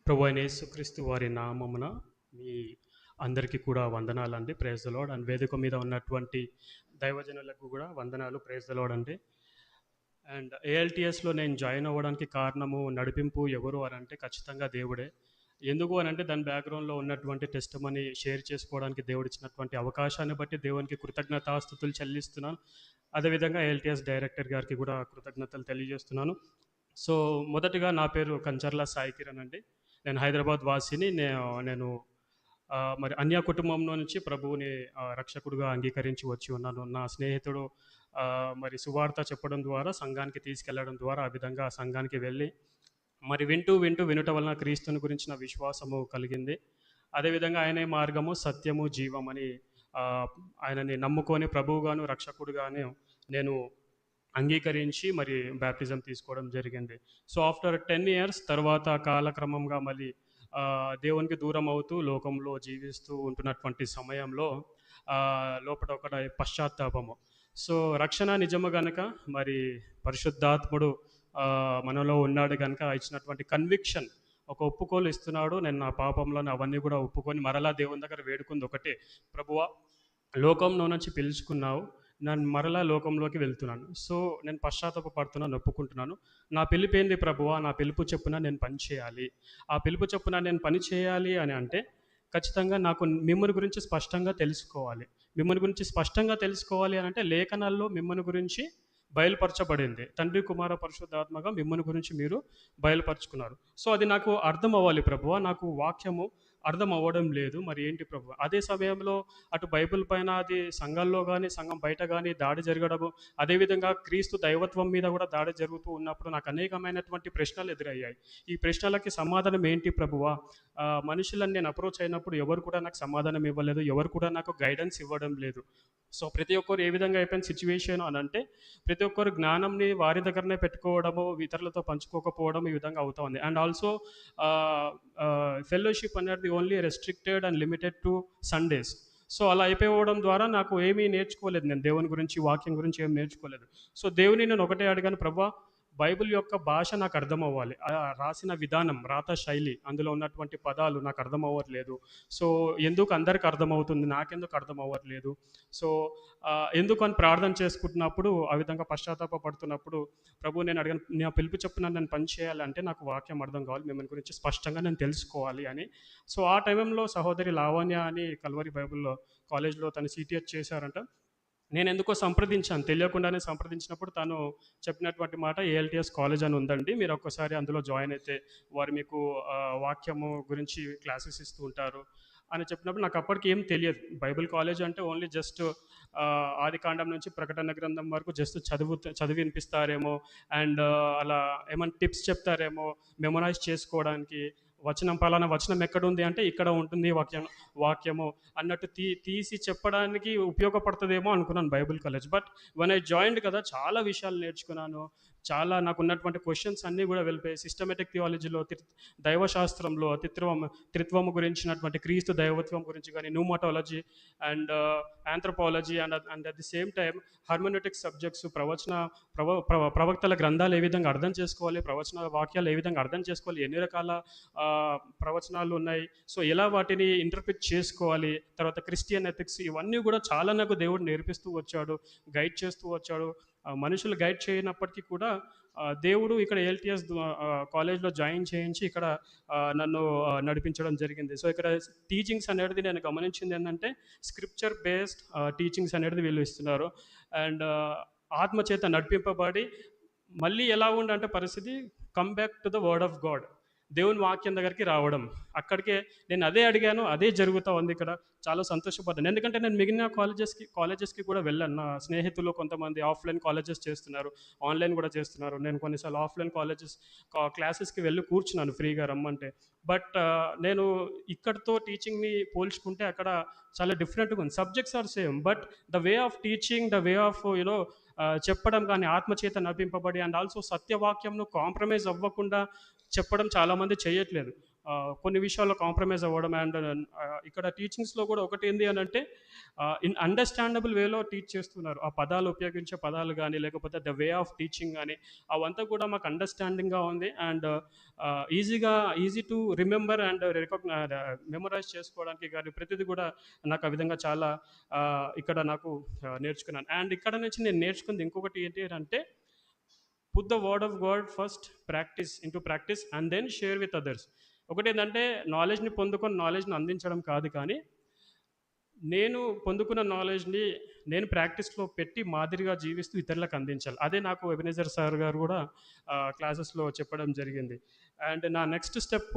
ప్రభు అయిన యేసుక్రీస్తు వారి నామమున మీ అందరికీ కూడా వందనాలండి. Praise the lord. అండ్ వేదిక మీద ఉన్నటువంటి దైవజనులకు కూడా వందనాలు. ప్రైజ్ ద లార్డ్ అండి. అండ్ ఏఎల్టీఎస్లో నేను జాయిన్ అవ్వడానికి కారణము, నడిపింపు ఎవరు అని అంటే ఖచ్చితంగా దేవుడే. ఎందుకు అని అంటే దాని బ్యాక్గ్రౌండ్లో ఉన్నటువంటి టెస్టిమనీ షేర్ చేసుకోవడానికి దేవుడు ఇచ్చినటువంటి అవకాశాన్ని బట్టి దేవునికి కృతజ్ఞతాస్తుతులు చెల్లిస్తున్నాను. అదేవిధంగా ఏఎల్టీఎస్ డైరెక్టర్ గారికి కూడా కృతజ్ఞతలు తెలియజేస్తున్నాను. సో మొదటిగా నా పేరు కంచర్ల సాయి కిరణ్ అండి. నేను హైదరాబాద్ వాసిని. నేను మరి అన్య కుటుంబంలో నుంచి ప్రభువుని రక్షకుడుగా అంగీకరించి వచ్చి ఉన్నాను. నా స్నేహితుడు మరి సువార్త చెప్పడం ద్వారా సంఘానికి తీసుకెళ్లడం ద్వారా ఆ విధంగా ఆ సంఘానికి వెళ్ళి మరి వింటూ వినుట వలన క్రీస్తుని గురించిన విశ్వాసము కలిగింది. అదేవిధంగా ఆయనే మార్గము, సత్యము, జీవమని ఆయనని నమ్ముకొని ప్రభువుగాను రక్షకుడుగాను నేను అంగీకరించి మరి బ్యాప్టిజం తీసుకోవడం జరిగింది. సో ఆఫ్టర్ 10 ఇయర్స్ తర్వాత కాలక్రమంగా మళ్ళీ దేవునికి దూరం అవుతూ లోకంలో జీవిస్తూ ఉంటున్నటువంటి సమయంలో లోపల ఒక పశ్చాత్తాపము. సో రక్షణ నిజము గనుక మరి పరిశుద్ధాత్ముడు మనలో ఉన్నాడు కనుక ఇచ్చినటువంటి కన్విక్షన్, ఒక ఒప్పుకోలు ఇస్తున్నాడు. నేను నా పాపంలోని అవన్నీ కూడా ఒప్పుకొని మరలా దేవుని దగ్గర వేడుకుంది ఒకటే, ప్రభువా లోకంలో నుంచి పిలుచుకున్నావు, నేను మరలా లోకంలోకి వెళ్తున్నాను. సో నేను పశ్చాత్తాపడుతున్నాను, ఒప్పుకుంటున్నాను. నా పిలుపు ఏంది ప్రభువా? నా పిలుపు చొప్పున నేను పని చేయాలి. ఆ పిలుపు చొప్పున నేను పని చేయాలి అని అంటే ఖచ్చితంగా నాకు మిమ్మల్ని గురించి స్పష్టంగా తెలుసుకోవాలి. మిమ్మల్ని గురించి స్పష్టంగా తెలుసుకోవాలి అని అంటే లేఖనాల్లో మిమ్మల్ని గురించి బయలుపరచబడింది. తండ్రి, కుమార, పరిశుద్ధాత్మగా మిమ్మల్ని గురించి మీరు బయలుపరుచుకున్నారు. సో అది నాకు అర్థం అవ్వాలి ప్రభువా. నాకు వాక్యము అర్థం అవ్వడం లేదు. మరి ఏంటి ప్రభు? అదే సమయంలో అటు బైబిల్ పైన అది సంఘాల్లో కానీ సంఘం బయట కానీ దాడి జరగడము, అదేవిధంగా క్రీస్తు దైవత్వం మీద కూడా దాడి జరుగుతూ ఉన్నప్పుడు నాకు అనేకమైనటువంటి ప్రశ్నలు ఎదురయ్యాయి. ఈ ప్రశ్నలకి సమాధానం ఏంటి ప్రభువా? మనుషులను నేను అప్రోచ్ అయినప్పుడు ఎవరు కూడా నాకు సమాధానం ఇవ్వలేదు, ఎవరు కూడా నాకు గైడెన్స్ ఇవ్వడం లేదు. సో ప్రతి ఒక్కరు ఏ విధంగా అయిపోయిన సిచ్యువేషన్ అని అంటే ప్రతి ఒక్కరు జ్ఞానంని వారి దగ్గరనే పెట్టుకోవడము, ఇతరులతో పంచుకోకపోవడం ఈ విధంగా అవుతా ఉంది. అండ్ ఆల్సో ఫెలోషిప్ అనేది only restricted and limited to Sundays. So అలా అయిపోవడం ద్వారా నాకు ఏమీ నేర్చుకోలేదు. నేను దేవుని గురించి, వాక్యం గురించి ఏం నేర్చుకోలేదు. సో దేవుని నేను ఒకటే అడిగాను, ప్రభువా బైబిల్ యొక్క భాష నాకు అర్థం అవ్వాలి, రాసిన విధానం, రాత శైలి, అందులో ఉన్నటువంటి పదాలు నాకు అర్థం అవ్వట్లేదు. సో ఎందుకు అందరికి అర్థమవుతుంది, నాకెందుకు అర్థం అవ్వట్లేదు? సో ఎందుకు అని ప్రార్థన చేసుకుంటున్నప్పుడు, ఆ విధంగా పశ్చాత్తాపడుతున్నప్పుడు ప్రభు నేను అడిగాను, నా పిలుపు చొప్పున నేను పని చేయాలంటే నాకు వాక్యం అర్థం కావాలి, మిమ్మల్ని గురించి స్పష్టంగా నేను తెలుసుకోవాలి అని. సో ఆ టైంలో సహోదరి లావణ్య అని కల్వరి బైబిల్లో కాలేజ్లో తను సిటిహెచ్ చేశారంట. నేను ఎందుకో సంప్రదించాను, తెలియకుండానే సంప్రదించినప్పుడు తను చెప్పినటువంటి మాట, ఏఎల్టీఎస్ కాలేజ్ అని ఉందండి, మీరు ఒక్కసారి అందులో జాయిన్ అయితే వారు మీకు వాక్యము గురించి క్లాసెస్ ఇస్తూ ఉంటారు అని చెప్పినప్పుడు నాకు అప్పటికి ఏం తెలియదు. బైబిల్ కాలేజ్ అంటే ఓన్లీ జస్ట్ ఆది కాండం నుంచి ప్రకటన గ్రంథం వరకు జస్ట్ చదివి వినిపిస్తారేమో, అండ్ అలా ఏమైనా టిప్స్ చెప్తారేమో మెమొరైజ్ చేసుకోవడానికి, వచనం పలానా వచనం ఎక్కడుంది అంటే ఇక్కడ ఉంటుంది వాక్యము అన్నట్టు తీసి చెప్పడానికి ఉపయోగపడుతుందేమో అనుకున్నాను Bible college. But one I joined కదా, చాలా విషయాలు నేర్చుకున్నాను. చాలా నాకు ఉన్నటువంటి క్వశ్చన్స్ అన్నీ కూడా వెళ్ళిపోయాయి. సిస్టమేటిక్ థియాలజీలో, దైవశాస్త్రంలో త్రిత్వము గురించినటువంటి క్రీస్తు దైవత్వం గురించి కానీ, pneumatology and anthropology and at the same time hermeneutic subjects, ప్రవక్తల గ్రంథాలు ఏ విధంగా అర్థం చేసుకోవాలి, ప్రవచన వాక్యాలు ఏ విధంగా అర్థం చేసుకోవాలి, ఎన్ని రకాల ప్రవచనాలు ఉన్నాయి, సో ఎలా వాటిని ఇంటర్ప్రిట్ చేసుకోవాలి, తర్వాత క్రిస్టియన్ ఎథిక్స్, ఇవన్నీ కూడా చాలా నాకు దేవుడు నేర్పిస్తూ వచ్చాడు, గైడ్ చేస్తూ వచ్చాడు. మనుషులు గైడ్ చేయనప్పటికీ కూడా దేవుడు ఇక్కడ ఎల్టీఎస్ కాలేజ్లో జాయిన్ చేయించి ఇక్కడ నన్ను నడిపించడం జరిగింది. సో ఇక్కడ టీచింగ్స్ అనేది నేను గమనించింది ఏంటంటే స్క్రిప్చర్ బేస్డ్ టీచింగ్స్ అనేది వీళ్ళు ఇస్తున్నారు. అండ్ ఆత్మచేత నడిపింపబడి మళ్ళీ ఎలా ఉండంటే పరిస్థితి, come back to the word of God, దేవుని వాక్యం దగ్గరికి రావడం. అక్కడికే నేను అదే అడిగాను, అదే జరుగుతూ ఉంది ఇక్కడ. చాలా సంతోషపడ్డాను, ఎందుకంటే నేను మిగిలిన కాలేజెస్కి కూడా వెళ్ళాను. నా స్నేహితులు కొంతమంది ఆఫ్లైన్ కాలేజెస్ చేస్తున్నారు, ఆన్లైన్ కూడా చేస్తున్నారు. నేను కొన్నిసార్లు ఆఫ్లైన్ క్లాసెస్కి వెళ్ళి కూర్చున్నాను ఫ్రీగా రమ్మంటే. బట్ నేను ఇక్కడితో టీచింగ్ని పోల్చుకుంటే అక్కడ చాలా డిఫరెంట్గా ఉంది. Subjects are same, but the way of teaching, the way of చెప్పడం కానీ, ఆత్మచేత నడిపింపబడి అండ్ ఆల్సో సత్యవాక్యంను కాంప్రమైజ్ అవ్వకుండా చెప్పడం చాలామంది చేయట్లేదు. కొన్ని విషయాల్లో కాంప్రమైజ్ అవ్వడం. అండ్ ఇక్కడ టీచింగ్స్లో కూడా ఒకటి ఏంది అని అంటే ఇన్ అండర్స్టాండబుల్ వేలో టీచ్ చేస్తున్నారు. ఆ పదాలు ఉపయోగించే పదాలు కానీ లేకపోతే ద వే ఆఫ్ టీచింగ్ కానీ అవంతా కూడా మాకు అండర్స్టాండింగ్గా ఉంది. And easy to remember and memorize చేసుకోవడానికి కానీ ప్రతిదీ కూడా నాకు ఆ విధంగా చాలా ఇక్కడ నాకు నేర్చుకున్నాను. అండ్ ఇక్కడ నుంచి నేను నేర్చుకుంది ఇంకొకటి ఏంటి అంటే put the word of God first, practice into practice and then share with others. ఒకటి ఏంటంటే నాలెడ్జ్ని పొందుకొని నాలెడ్జ్ని అందించడం కాదు, కానీ నేను పొందుకున్న నాలెడ్జ్ని నేను ప్రాక్టీస్లో పెట్టి మాదిరిగా జీవిస్తూ ఇతరులకు అందించాలి. అదే నాకు ఎబెనెజర్ సార్ గారు కూడా క్లాసెస్లో చెప్పడం జరిగింది. అండ్ నా నెక్స్ట్ స్టెప్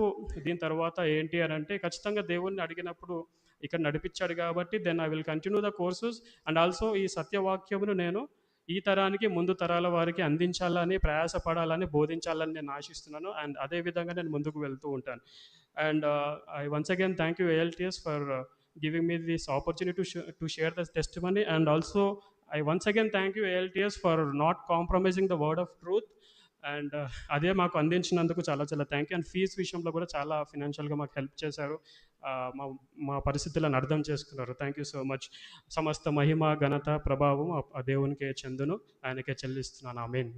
దీని తర్వాత ఏంటి అని అంటే ఖచ్చితంగా దేవుణ్ణి అడిగినప్పుడు ఇక్కడ నడిపించాడు కాబట్టి then I will continue the courses. And also ఈ సత్యవాక్యమును నేను ఈ తరానికి ముందు తరాల వారికి అందించాలని, ప్రయాసపడాలని, బోధించాలని నేను ఆశిస్తున్నాను. అండ్ అదే విధంగా నేను ముందుకు వెళ్తూ ఉంటాను. And I once again thank you ALTS for giving me this opportunity to share this testimony. And also I once again thank you ALTS for not compromising the word of truth. And అదే మాకు అందించినందుకు చాలా చాలా thank you. And fee విషయంలో కూడా చాలా ఫినాన్షియల్గా మాకు help చేశారు. మా మా పరిస్థితులను అర్థం చేసుకున్నారు. Thank you so much. సమస్త మహిమ ఘనత ప్రభావం ఆ దేవునికే చెందును, ఆయనకే చెల్లిస్తున్నాను. ఆమేన్.